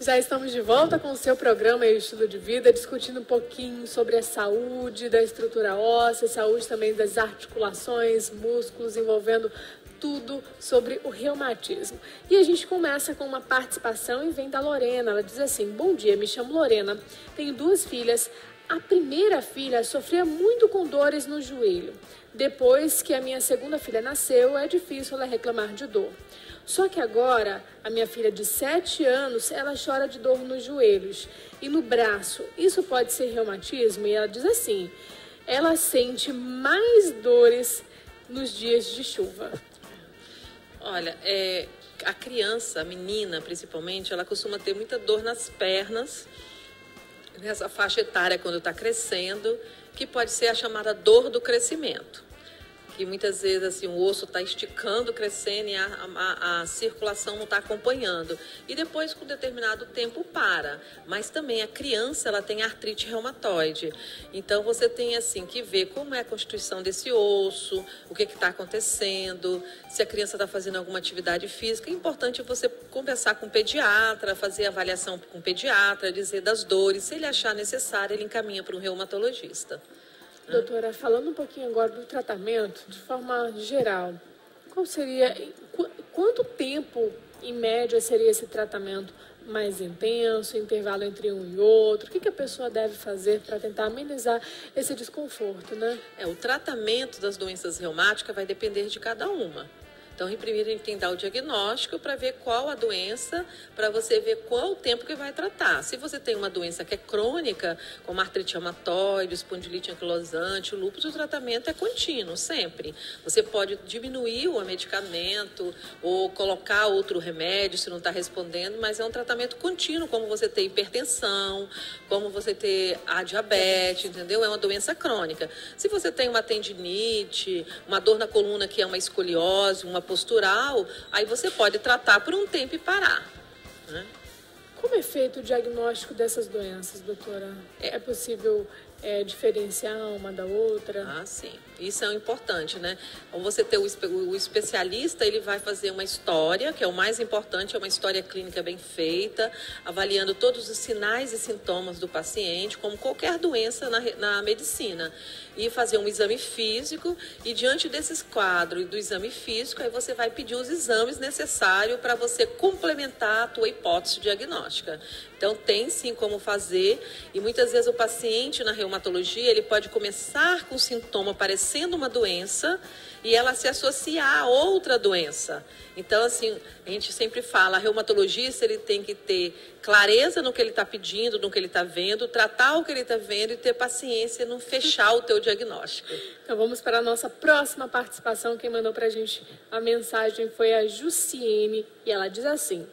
Já estamos de volta com o seu programa e o Estilo de Vida, discutindo um pouquinho sobre a saúde da estrutura óssea, saúde também das articulações, músculos, envolvendo tudo sobre o reumatismo. E a gente começa com uma participação e vem da Lorena. Ela diz assim: bom dia, me chamo Lorena, tenho 2 filhas. A primeira filha sofria muito com dores no joelho. Depois que a minha segunda filha nasceu, é difícil ela reclamar de dor. Só que agora, a minha filha de 7 anos, ela chora de dor nos joelhos e no braço. Isso pode ser reumatismo? E ela diz assim, ela sente mais dores nos dias de chuva. Olha, a criança, a menina principalmente, ela costuma ter muita dor nas pernas, nessa faixa etária quando está crescendo, que pode ser a chamada dor do crescimento. Que muitas vezes assim, o osso está esticando, crescendo e a circulação não está acompanhando. E depois, com determinado tempo, para. Mas também a criança ela tem artrite reumatoide. Então, você tem assim, que ver como é a constituição desse osso, o que está acontecendo, se a criança está fazendo alguma atividade física. É importante você conversar com o pediatra, fazer avaliação com o pediatra, dizer das dores. Se ele achar necessário, ele encaminha para um reumatologista. Doutora, falando um pouquinho agora do tratamento, de forma geral, quanto tempo, em média, seria esse tratamento mais intenso, intervalo entre um e outro? O que a pessoa deve fazer para tentar amenizar esse desconforto, né? O tratamento das doenças reumáticas vai depender de cada uma. Então, primeiro a gente tem que dar o diagnóstico para ver qual a doença, para você ver qual o tempo que vai tratar. Se você tem uma doença que é crônica, como artrite reumatoide, espondilite anquilosante, o lúpus, o tratamento é contínuo, sempre. Você pode diminuir o medicamento ou colocar outro remédio se não está respondendo, mas é um tratamento contínuo, como você ter hipertensão, como você ter a diabetes, entendeu? É uma doença crônica. Se você tem uma tendinite, uma dor na coluna que é uma escoliose, uma postural, aí você pode tratar por um tempo e parar, né? Como é feito o diagnóstico dessas doenças, doutora? É possível diferenciar uma da outra? Ah, sim. Isso é importante, né? Ao você ter o especialista, ele vai fazer uma história, que é o mais importante, é uma história clínica bem feita, avaliando todos os sinais e sintomas do paciente, como qualquer doença na medicina. E fazer um exame físico, e diante desses quadros e do exame físico, aí você vai pedir os exames necessários para você complementar a tua hipótese diagnóstica. Então, tem sim como fazer, e muitas vezes o paciente na reumatologia, ele pode começar com sintoma parecendo uma doença, e ela se associar a outra doença. Então, assim, a gente sempre fala, a reumatologista, ele tem que ter clareza no que ele está pedindo, no que ele está vendo, tratar o que ele está vendo e ter paciência, não fechar o teu diagnóstico. Então, vamos para a nossa próxima participação. Quem mandou para a gente a mensagem foi a Jussiene, e ela diz assim: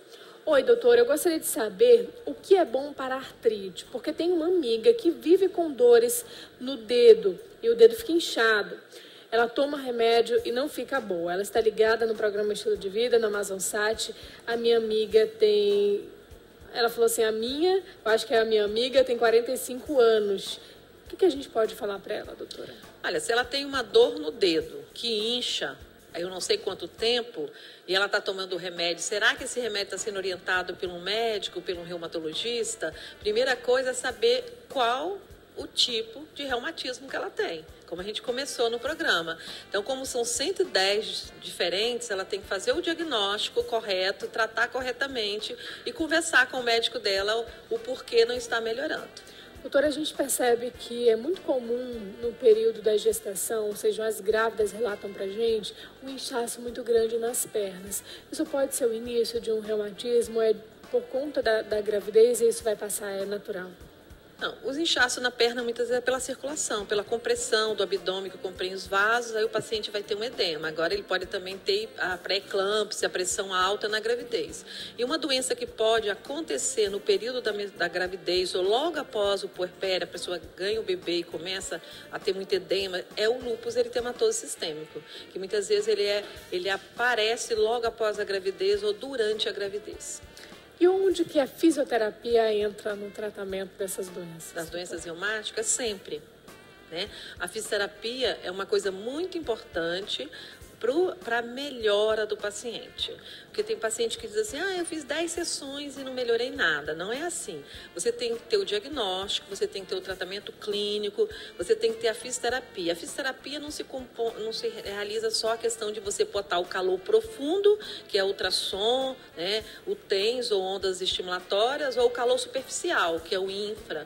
oi, doutora, eu gostaria de saber o que é bom para a artrite, porque tem uma amiga que vive com dores no dedo, e o dedo fica inchado. Ela toma remédio e não fica boa. Ela está ligada no programa Estilo de Vida, no Amazonsat. A minha amiga tem... Ela falou assim, eu acho que é a minha amiga, tem 45 anos. O que a gente pode falar para ela, doutora? Olha, se ela tem uma dor no dedo que incha, eu não sei quanto tempo, e ela está tomando remédio, será que esse remédio está sendo orientado por um médico, por um reumatologista? Primeira coisa é saber qual o tipo de reumatismo que ela tem, como a gente começou no programa. Então, como são 110 diferentes, ela tem que fazer o diagnóstico correto, tratar corretamente e conversar com o médico dela o porquê não está melhorando. Doutora, a gente percebe que é muito comum no período da gestação, ou seja, as grávidas relatam pra gente, um inchaço muito grande nas pernas. Isso pode ser o início de um reumatismo, é por conta da gravidez e isso vai passar, é natural? Não, os inchaços na perna muitas vezes é pela circulação, pela compressão do abdômen que comprime os vasos, aí o paciente vai ter um edema. Agora ele pode também ter a pré-eclâmpsia, a pressão alta na gravidez. E uma doença que pode acontecer no período da gravidez ou logo após o puerpério, a pessoa ganha o bebê e começa a ter muito edema, é o lúpus eritematoso sistêmico, que muitas vezes ele aparece logo após a gravidez ou durante a gravidez. E onde que a fisioterapia entra no tratamento dessas doenças? Das doenças reumáticas, sempre. né? A fisioterapia é uma coisa muito importante para a melhora do paciente. Porque tem paciente que diz assim, eu fiz 10 sessões e não melhorei nada. Não é assim. Você tem que ter o diagnóstico, você tem que ter o tratamento clínico, você tem que ter a fisioterapia. A fisioterapia não se realiza só a questão de você botar o calor profundo, que é ultrassom, né, o TENS ou ondas estimulatórias, ou o calor superficial, que é o infra.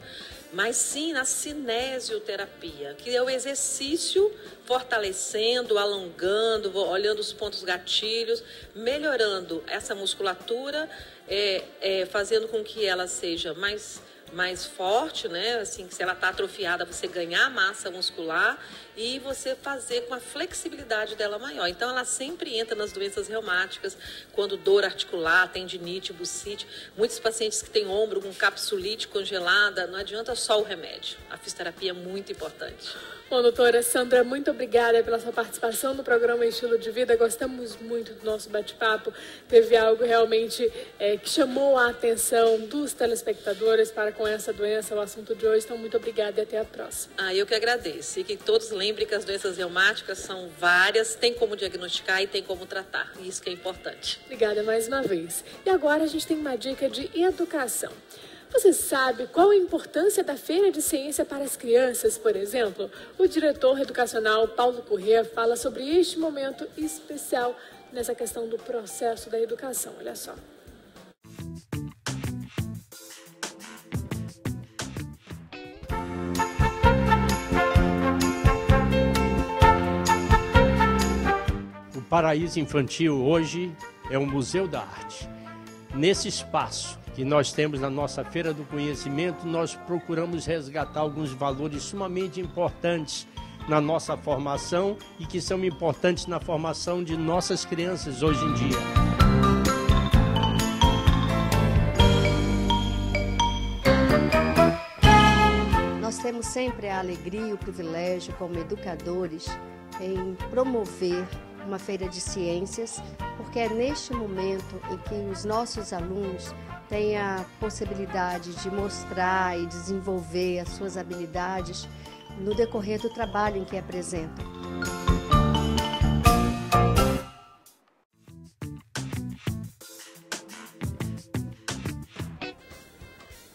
Mas sim na cinesioterapia, que é o exercício fortalecendo, alongando, olhando os pontos gatilhos, melhorando essa musculatura, fazendo com que ela seja mais forte, né? Assim, se ela está atrofiada, você ganhar massa muscular e você fazer com a flexibilidade dela maior. Então, ela sempre entra nas doenças reumáticas, quando dor articular, tendinite, bursite. Muitos pacientes que têm ombro com capsulite congelada, não adianta só o remédio. A fisioterapia é muito importante. Bom, doutora Sandra, muito obrigada pela sua participação no programa Estilo de Vida. Gostamos muito do nosso bate-papo. Teve algo realmente que chamou a atenção dos telespectadores para com essa doença, o assunto de hoje. Então, muito obrigada e até a próxima. Eu que agradeço. E que todos lembrem que as doenças reumáticas são várias, tem como diagnosticar e tem como tratar. Isso que é importante. Obrigada mais uma vez. E agora a gente tem uma dica de educação. Você sabe qual a importância da Feira de Ciência para as crianças, por exemplo? O diretor educacional Paulo Corrêa fala sobre este momento especial nessa questão do processo da educação. Olha só. O Paraíso Infantil hoje é um museu da arte. Nesse espaço que nós temos na nossa Feira do Conhecimento, nós procuramos resgatar alguns valores sumamente importantes na nossa formação e que são importantes na formação de nossas crianças hoje em dia. Nós temos sempre a alegria e o privilégio, como educadores, em promover uma feira de ciências, porque é neste momento em que os nossos alunos têm a possibilidade de mostrar e desenvolver as suas habilidades no decorrer do trabalho em que apresentam.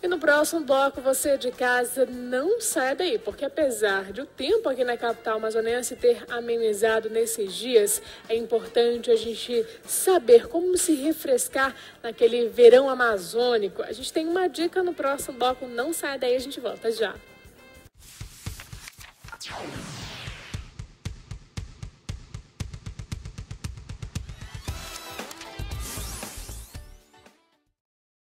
E no próximo bloco, você de casa não sai daí, porque apesar de o tempo aqui na capital amazonense ter amenizado nesses dias, é importante a gente saber como se refrescar naquele verão amazônico. A gente tem uma dica no próximo bloco, não sai daí, a gente volta já.